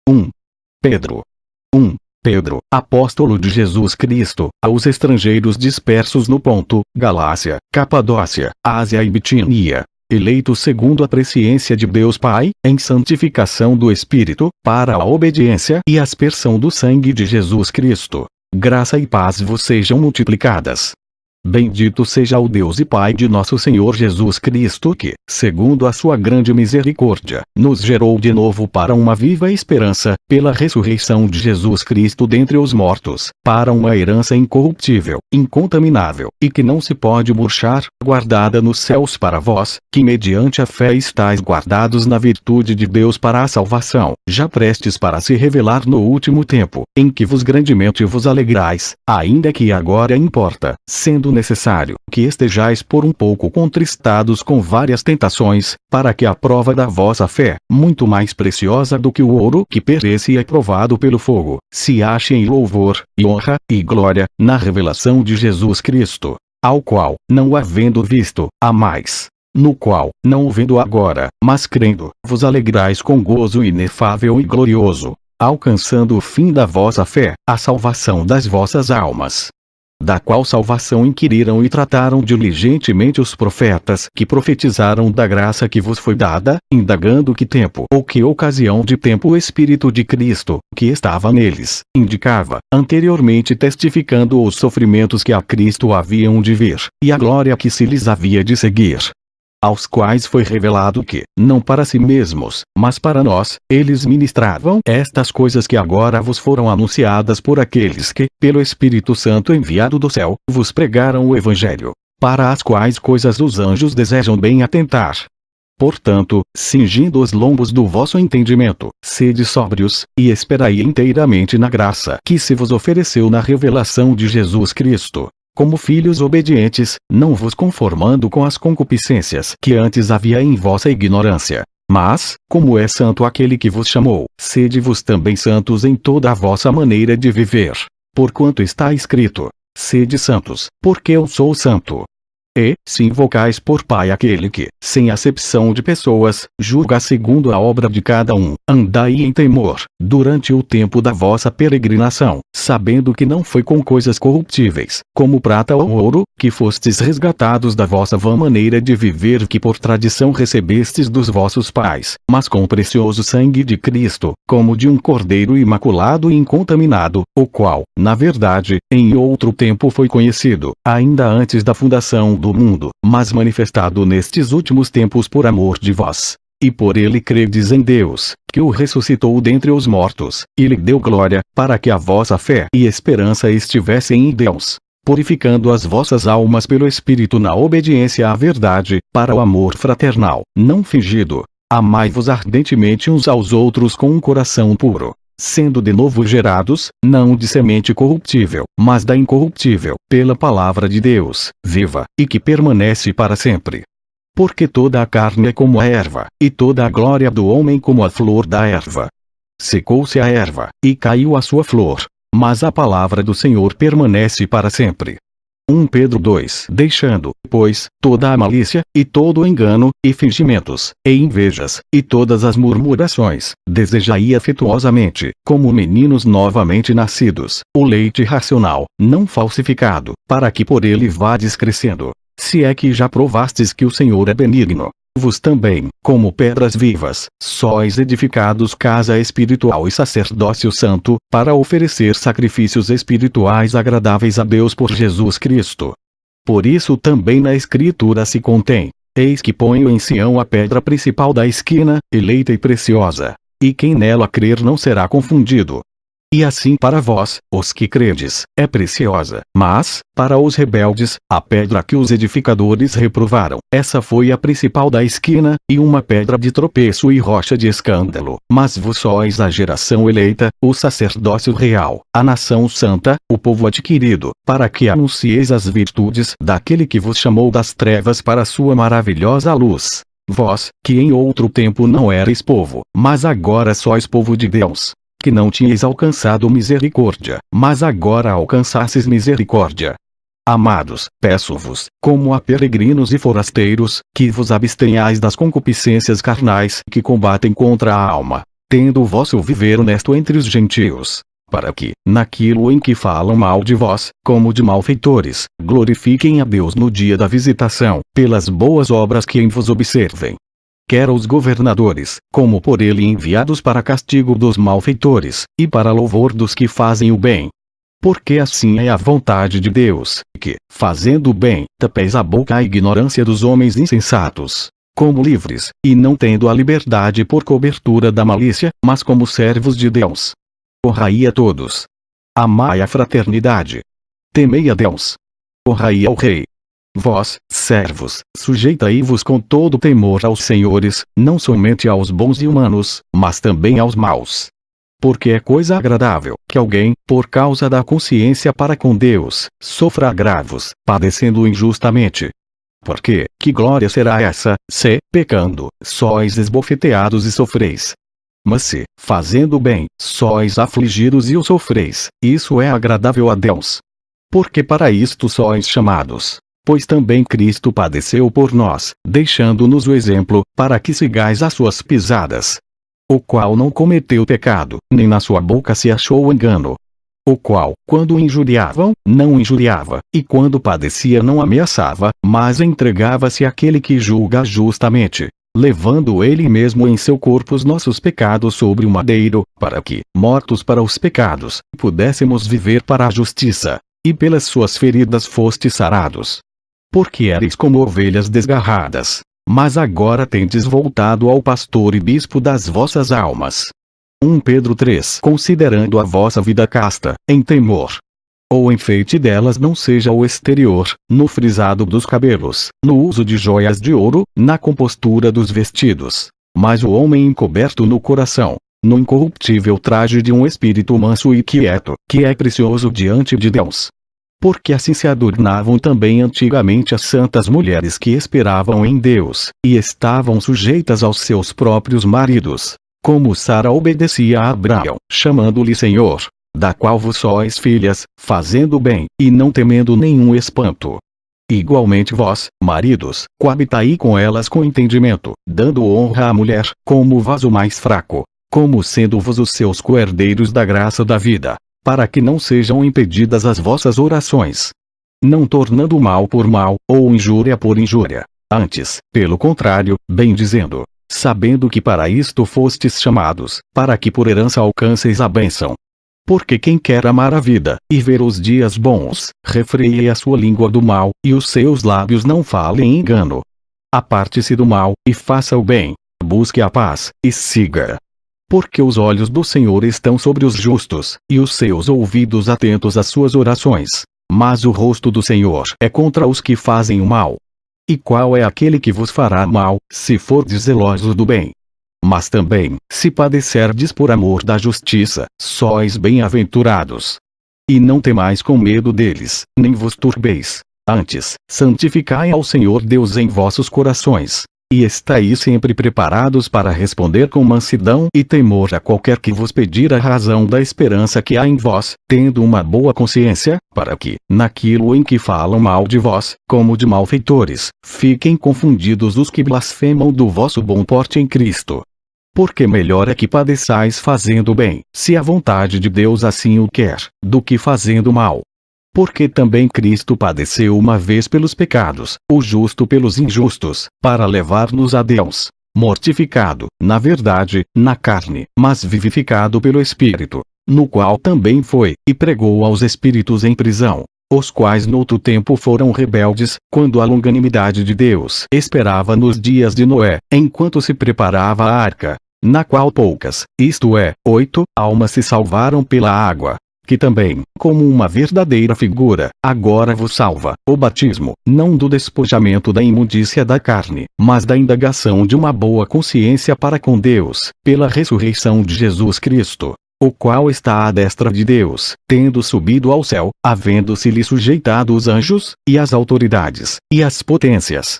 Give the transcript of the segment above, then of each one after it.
1 Pedro. 1 Pedro, apóstolo de Jesus Cristo, aos estrangeiros dispersos no Ponto, Galácia, Capadócia, Ásia e Bitínia, eleitos segundo a presciência de Deus Pai, em santificação do Espírito, para a obediência e aspersão do sangue de Jesus Cristo. Graça e paz vos sejam multiplicadas. Bendito seja o Deus e Pai de nosso Senhor Jesus Cristo que, segundo a sua grande misericórdia, nos gerou de novo para uma viva esperança, pela ressurreição de Jesus Cristo dentre os mortos, para uma herança incorruptível, incontaminável, e que não se pode murchar, guardada nos céus para vós, que mediante a fé estáis guardados na virtude de Deus para a salvação, já prestes para se revelar no último tempo, em que vos grandemente vos alegrais, ainda que agora importa, sendo necessário que estejais por um pouco contristados com várias tentações, para que a prova da vossa fé, muito mais preciosa do que o ouro que perece e é provado pelo fogo, se ache em louvor, e honra, e glória, na revelação de Jesus Cristo, ao qual, não havendo visto, amais. No qual, não o vendo agora, mas crendo, vos alegrais com gozo inefável e glorioso, alcançando o fim da vossa fé, a salvação das vossas almas. Da qual salvação inquiriram e trataram diligentemente os profetas que profetizaram da graça que vos foi dada, indagando que tempo ou que ocasião de tempo o Espírito de Cristo, que estava neles, indicava, anteriormente testificando os sofrimentos que a Cristo haviam de vir, e a glória que se lhes havia de seguir. Aos quais foi revelado que, não para si mesmos, mas para nós, eles ministravam estas coisas que agora vos foram anunciadas por aqueles que, pelo Espírito Santo enviado do céu, vos pregaram o Evangelho, para as quais coisas os anjos desejam bem atentar. Portanto, cingindo os lombos do vosso entendimento, sede sóbrios, e esperai inteiramente na graça que se vos ofereceu na revelação de Jesus Cristo. Como filhos obedientes, não vos conformando com as concupiscências que antes havia em vossa ignorância. Mas, como é santo aquele que vos chamou, sede-vos também santos em toda a vossa maneira de viver. Porquanto está escrito: sede santos, porque eu sou santo. E, se invocais por Pai aquele que, sem acepção de pessoas, julga segundo a obra de cada um, andai em temor, durante o tempo da vossa peregrinação, sabendo que não foi com coisas corruptíveis, como prata ou ouro, que fostes resgatados da vossa vã maneira de viver que por tradição recebestes dos vossos pais, mas com o precioso sangue de Cristo, como de um cordeiro imaculado e incontaminado, o qual, na verdade, em outro tempo foi conhecido, ainda antes da fundação do mundo, mas manifestado nestes últimos tempos por amor de vós. E por ele credes em Deus, que o ressuscitou dentre os mortos, e lhe deu glória, para que a vossa fé e esperança estivessem em Deus, purificando as vossas almas pelo Espírito na obediência à verdade, para o amor fraternal, não fingido. Amai-vos ardentemente uns aos outros com um coração puro, sendo de novo gerados, não de semente corruptível, mas da incorruptível, pela palavra de Deus, viva, e que permanece para sempre. Porque toda a carne é como a erva, e toda a glória do homem como a flor da erva. Secou-se a erva, e caiu a sua flor, mas a palavra do Senhor permanece para sempre. 1 Pedro 2 Deixando, pois, toda a malícia, e todo o engano, e fingimentos, e invejas, e todas as murmurações, desejai afetuosamente, como meninos novamente nascidos, o leite racional, não falsificado, para que por ele vades crescendo. Se é que já provastes que o Senhor é benigno, vos também, como pedras vivas, sois edificados casa espiritual e sacerdócio santo, para oferecer sacrifícios espirituais agradáveis a Deus por Jesus Cristo. Por isso também na Escritura se contém: eis que ponho em Sião a pedra principal da esquina, eleita e preciosa, e quem nela crer não será confundido. E assim para vós, os que credes, é preciosa, mas, para os rebeldes, a pedra que os edificadores reprovaram, essa foi a principal da esquina, e uma pedra de tropeço e rocha de escândalo. Mas vós sois a geração eleita, o sacerdócio real, a nação santa, o povo adquirido, para que anuncieis as virtudes daquele que vos chamou das trevas para a sua maravilhosa luz. Vós, que em outro tempo não erais povo, mas agora sois povo de Deus, que não tinhais alcançado misericórdia, mas agora alcançastes misericórdia. Amados, peço-vos, como a peregrinos e forasteiros, que vos abstenhais das concupiscências carnais que combatem contra a alma. tendo o vosso viver honesto entre os gentios, para que, naquilo em que falam mal de vós, como de malfeitores, glorifiquem a Deus no dia da visitação, pelas boas obras que em vos observem. Quer os governadores, como por ele enviados para castigo dos malfeitores, e para louvor dos que fazem o bem. Porque assim é a vontade de Deus, que, fazendo o bem, tapeis a boca à ignorância dos homens insensatos, como livres, e não tendo a liberdade por cobertura da malícia, mas como servos de Deus. Honrai a todos. Amai a fraternidade. Temei a Deus. Honrai ao Rei. Vós, servos, sujeitai-vos com todo temor aos senhores, não somente aos bons e humanos, mas também aos maus. Porque é coisa agradável que alguém, por causa da consciência para com Deus, sofra agravos, padecendo injustamente. Porque, que glória será essa, se, pecando, sois esbofeteados e sofreis? Mas se, fazendo bem, sois afligidos e o sofreis, isso é agradável a Deus. Porque para isto sois chamados. Pois também Cristo padeceu por nós, deixando-nos o exemplo, para que sigais as suas pisadas. O qual não cometeu pecado, nem na sua boca se achou engano. O qual, quando injuriavam, não injuriava, e quando padecia não ameaçava, mas entregava-se àquele que julga justamente, levando ele mesmo em seu corpo os nossos pecados sobre o madeiro, para que, mortos para os pecados, pudéssemos viver para a justiça, e pelas suas feridas fostes sarados. Porque eres como ovelhas desgarradas, mas agora tendes voltado ao pastor e bispo das vossas almas. 1 Pedro 3. Considerando a vossa vida casta, em temor. O enfeite delas não seja o exterior, no frisado dos cabelos, no uso de joias de ouro, na compostura dos vestidos, mas o homem encoberto no coração, no incorruptível traje de um espírito manso e quieto, que é precioso diante de Deus. Porque assim se adornavam também antigamente as santas mulheres que esperavam em Deus, e estavam sujeitas aos seus próprios maridos, como Sara obedecia a Abraão, chamando-lhe Senhor, da qual vos sois filhas, fazendo bem, e não temendo nenhum espanto. Igualmente vós, maridos, coabitai com elas com entendimento, dando honra à mulher, como vaso mais fraco, como sendo vos os seus coerdeiros da graça da vida, para que não sejam impedidas as vossas orações. Não tornando mal por mal, ou injúria por injúria. Antes, pelo contrário, bem dizendo, sabendo que para isto fostes chamados, para que por herança alcanceis a bênção. Porque quem quer amar a vida, e ver os dias bons, refreie a sua língua do mal, e os seus lábios não falem engano. Aparte-se do mal, e faça o bem, busque a paz, e siga. Porque os olhos do Senhor estão sobre os justos, e os seus ouvidos atentos às suas orações. Mas o rosto do Senhor é contra os que fazem o mal. E qual é aquele que vos fará mal, se fordes zelosos do bem? Mas também, se padecerdes por amor da justiça, sois bem-aventurados. E não temais com medo deles, nem vos turbeis. Antes, santificai ao Senhor Deus em vossos corações. E estai sempre preparados para responder com mansidão e temor a qualquer que vos pedir a razão da esperança que há em vós, tendo uma boa consciência, para que, naquilo em que falam mal de vós, como de malfeitores, fiquem confundidos os que blasfemam do vosso bom porte em Cristo. Porque melhor é que padeçais fazendo bem, se a vontade de Deus assim o quer, do que fazendo mal. Porque também Cristo padeceu uma vez pelos pecados, o justo pelos injustos, para levar-nos a Deus, mortificado, na verdade, na carne, mas vivificado pelo Espírito, no qual também foi, e pregou aos espíritos em prisão, os quais noutro tempo foram rebeldes, quando a longanimidade de Deus esperava nos dias de Noé, enquanto se preparava a arca, na qual poucas, isto é, 8, almas se salvaram pela água. Que também, como uma verdadeira figura, agora vos salva, o batismo, não do despojamento da imundícia da carne, mas da indagação de uma boa consciência para com Deus, pela ressurreição de Jesus Cristo, o qual está à destra de Deus, tendo subido ao céu, havendo-se-lhe sujeitado os anjos, e as autoridades, e as potências.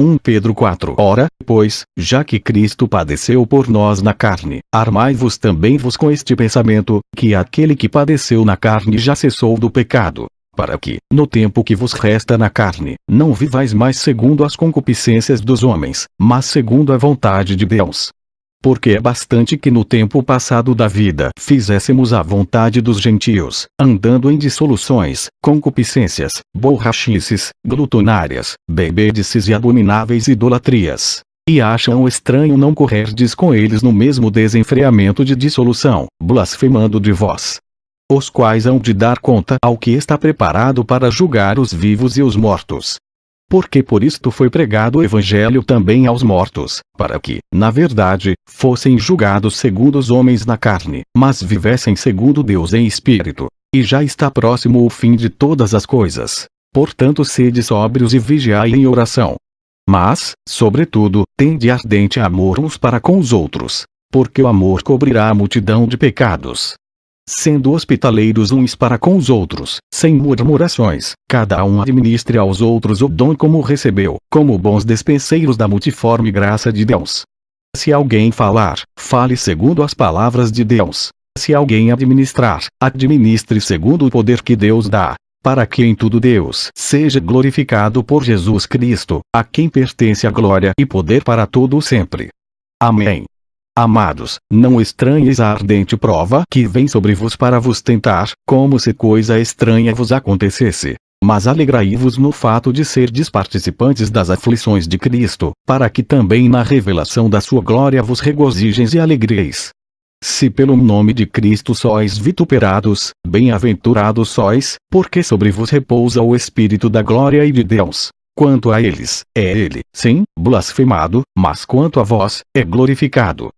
1 Pedro 4. Ora, pois, já que Cristo padeceu por nós na carne, armai-vos também vos com este pensamento, que aquele que padeceu na carne já cessou do pecado, para que, no tempo que vos resta na carne, não vivais mais segundo as concupiscências dos homens, mas segundo a vontade de Deus. Porque é bastante que no tempo passado da vida fizéssemos a vontade dos gentios, andando em dissoluções, concupiscências, borrachices, glutonárias, bebedices e abomináveis idolatrias. E acham estranho não correrdes com eles no mesmo desenfreamento de dissolução, blasfemando de vós. Os quais hão de dar conta ao que está preparado para julgar os vivos e os mortos. Porque por isto foi pregado o Evangelho também aos mortos, para que, na verdade, fossem julgados segundo os homens na carne, mas vivessem segundo Deus em espírito. E já está próximo o fim de todas as coisas. Portanto, sede sóbrios e vigiai em oração. Mas, sobretudo, tende ardente amor uns para com os outros, porque o amor cobrirá a multidão de pecados. Sendo hospitaleiros uns para com os outros, sem murmurações, cada um administre aos outros o dom como recebeu, como bons despenseiros da multiforme graça de Deus. Se alguém falar, fale segundo as palavras de Deus. Se alguém administrar, administre segundo o poder que Deus dá, para que em tudo Deus seja glorificado por Jesus Cristo, a quem pertence a glória e poder para todo o sempre. Amém. Amados, não estranheis a ardente prova que vem sobre vos para vos tentar, como se coisa estranha vos acontecesse. Mas alegrai-vos no fato de serdes participantes das aflições de Cristo, para que também na revelação da sua glória vos regozijeis e alegreis. Se pelo nome de Cristo sois vituperados, bem-aventurados sois, porque sobre vos repousa o Espírito da glória e de Deus. Quanto a eles, é ele, sim, blasfemado, mas quanto a vós, é glorificado.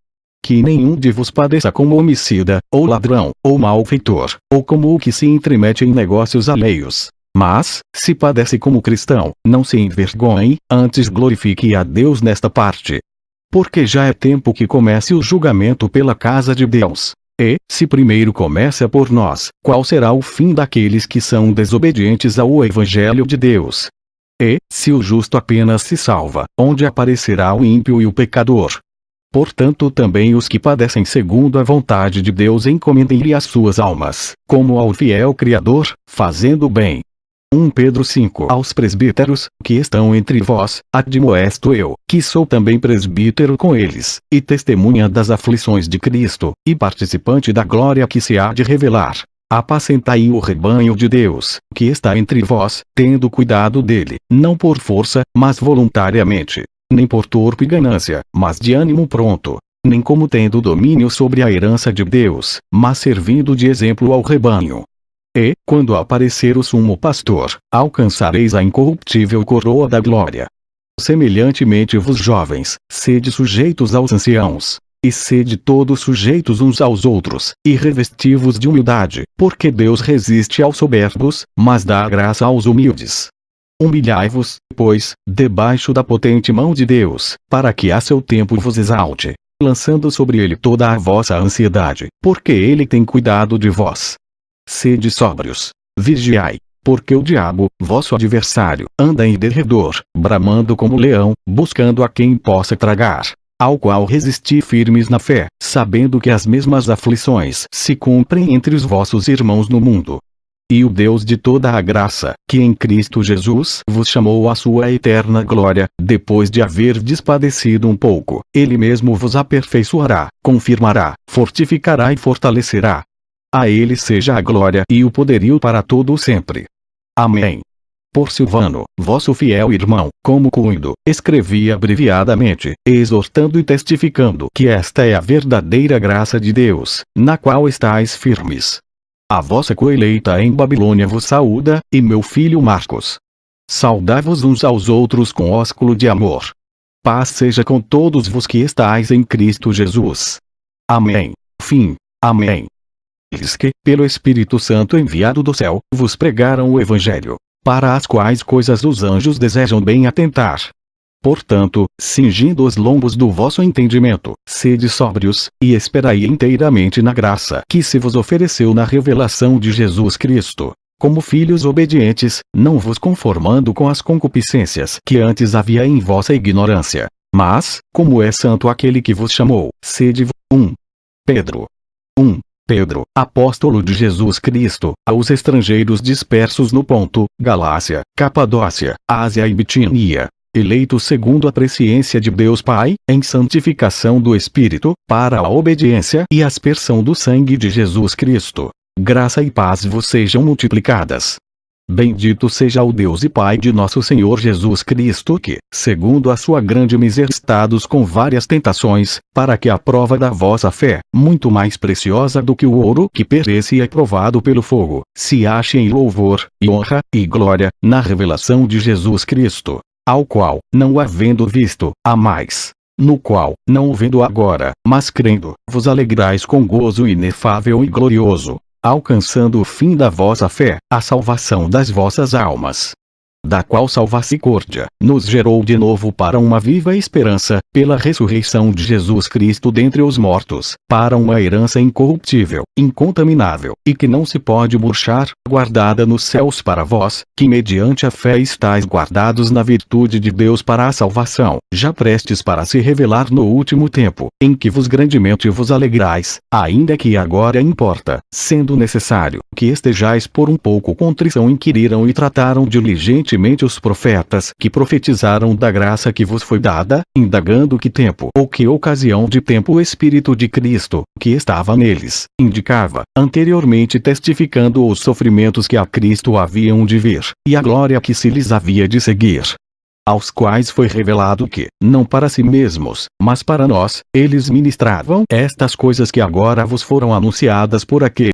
Que nenhum de vos padeça como homicida, ou ladrão, ou malfeitor, ou como o que se entremete em negócios alheios. Mas, se padece como cristão, não se envergonhe, antes glorifique a Deus nesta parte. Porque já é tempo que comece o julgamento pela casa de Deus. E, se primeiro começa por nós, qual será o fim daqueles que são desobedientes ao Evangelho de Deus? E, se o justo apenas se salva, onde aparecerá o ímpio e o pecador? Portanto também os que padecem segundo a vontade de Deus encomendem-lhe as suas almas, como ao fiel Criador, fazendo o bem. 1 Pedro 5. Aos presbíteros, que estão entre vós, admoesto eu, que sou também presbítero com eles, e testemunha das aflições de Cristo, e participante da glória que se há de revelar. Apacentai o rebanho de Deus, que está entre vós, tendo cuidado dele, não por força, mas voluntariamente. Nem por torpe ganância, mas de ânimo pronto. Nem como tendo domínio sobre a herança de Deus, mas servindo de exemplo ao rebanho. E, quando aparecer o sumo pastor, alcançareis a incorruptível coroa da glória. Semelhantemente vos jovens, sede sujeitos aos anciãos. E sede todos sujeitos uns aos outros, e revesti-vos de humildade, porque Deus resiste aos soberbos, mas dá graça aos humildes. Humilhai-vos, pois, debaixo da potente mão de Deus, para que a seu tempo vos exalte, lançando sobre ele toda a vossa ansiedade, porque ele tem cuidado de vós. Sede sóbrios, vigiai, porque o diabo, vosso adversário, anda em derredor, bramando como leão, buscando a quem possa tragar, ao qual resisti firmes na fé, sabendo que as mesmas aflições se cumprem entre os vossos irmãos no mundo. E o Deus de toda a graça, que em Cristo Jesus vos chamou à sua eterna glória, depois de haverdes padecido um pouco, ele mesmo vos aperfeiçoará, confirmará, fortificará e fortalecerá. A ele seja a glória e o poderio para todo o sempre. Amém. Por Silvano, vosso fiel irmão, como cuido, escrevi abreviadamente, exortando e testificando que esta é a verdadeira graça de Deus, na qual estáis firmes. A vossa coeleita em Babilônia vos saúda, e meu filho Marcos. Saudai-vos uns aos outros com ósculo de amor. Paz seja com todos vos que estáis em Cristo Jesus. Amém. Fim. Amém. Eles que, pelo Espírito Santo enviado do céu, vos pregaram o Evangelho, para as quais coisas os anjos desejam bem atentar. Portanto, cingindo os lombos do vosso entendimento, sede sóbrios, e esperai inteiramente na graça que se vos ofereceu na revelação de Jesus Cristo. Como filhos obedientes, não vos conformando com as concupiscências que antes havia em vossa ignorância. Mas, como é santo aquele que vos chamou, sede 1 Pedro. 1 Pedro, apóstolo de Jesus Cristo, aos estrangeiros dispersos no Ponto, Galácia, Capadócia, Ásia e Bitínia. eleitos segundo a presciência de Deus Pai, em santificação do Espírito, para a obediência e aspersão do sangue de Jesus Cristo. Graça e paz vos sejam multiplicadas. Bendito seja o Deus e Pai de nosso Senhor Jesus Cristo que, segundo a sua grande misericórdia, com várias tentações, para que a prova da vossa fé, muito mais preciosa do que o ouro que perece e é provado pelo fogo, se ache em louvor, e honra, e glória, na revelação de Jesus Cristo, ao qual, não havendo visto, há mais. No qual, não o vendo agora, mas crendo, vos alegrais com gozo inefável e glorioso, alcançando o fim da vossa fé, a salvação das vossas almas. Da qual salvacicórdia, nos gerou de novo para uma viva esperança, pela ressurreição de Jesus Cristo dentre os mortos, para uma herança incorruptível, incontaminável, e que não se pode murchar, guardada nos céus para vós, que mediante a fé estáis guardados na virtude de Deus para a salvação, já prestes para se revelar no último tempo, em que vos grandemente vos alegrais, ainda que agora importa, sendo necessário, que estejais por um pouco contrição inquiriram e trataram diligentemente os profetas que profetizaram da graça que vos foi dada, indagando que tempo ou que ocasião de tempo o Espírito de Cristo, que estava neles, indicava, anteriormente testificando os sofrimentos que a Cristo haviam de vir, e a glória que se lhes havia de seguir. Aos quais foi revelado que, não para si mesmos, mas para nós, eles ministravam estas coisas que agora vos foram anunciadas por aquele